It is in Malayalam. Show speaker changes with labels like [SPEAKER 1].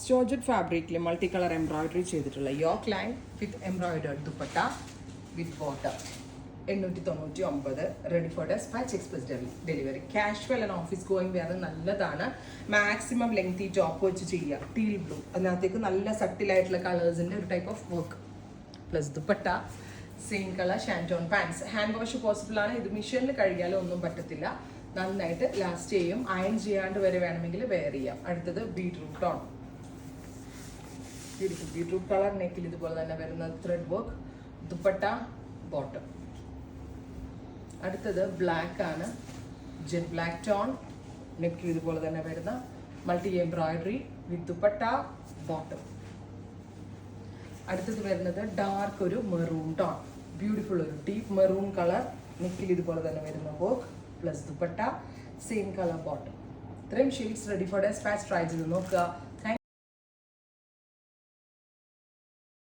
[SPEAKER 1] ജോർജറ്റ് ഫാബ്രിക്കിൽ മൾട്ടി കളർ എംബ്രോയിഡറി ചെയ്തിട്ടുള്ള yoke line with embroidered dupatta with bottom 899 ready for despatch express delivery. Casual and office going wear നല്ലതാണ്. മാക്സിമം ലെങ്തി ടോപ്പ് വെച്ച് ചെയ്യുക. ടീൽ ബ്ലൂ, അതിനകത്തേക്ക് നല്ല സട്ടിലായിട്ടുള്ള കളേഴ്സിൻ്റെ ഒരു type of work plus dupatta same colour shantoon pants. Hand wash possible ആണ്. ഇത് മെഷീനിൽ കഴുകിയാലും ഒന്നും പറ്റത്തില്ല, നന്നായിട്ട് ലാസ്റ്റ് ചെയ്യും. അയൺ ചെയ്യാണ്ട് വരെ വേണമെങ്കിൽ വെയർ ചെയ്യാം. അടുത്തത് beetroot tone, beautiful beetroot colour. നെക്കിൽ ഇതുപോലെ തന്നെ വരുന്ന ത്രെഡ് വർക്ക്, ദുപ്പട്ട ബോട്ടം. അടുത്തത് ബ്ലാക്ക് ആണ്, ജെറ്റ് ബ്ലാക്ക് ടോൺ, നെക്കിൽ ഇതുപോലെ തന്നെ വരുന്ന multi embroidery with dupatta bottom. അടുത്തത് വരുന്നത് ഡാർക്ക് ഒരു മെറൂൺ ടോൺ, ബ്യൂട്ടിഫുൾ ഒരു ഡീപ്പ് മെറൂൺ കളർ, നെക്കിൽ ഇതുപോലെ തന്നെ വരുന്ന work plus dupatta same colour bottom. ഇത്രയും shades ready for despatch try ചെയ്ത് നോക്കുക.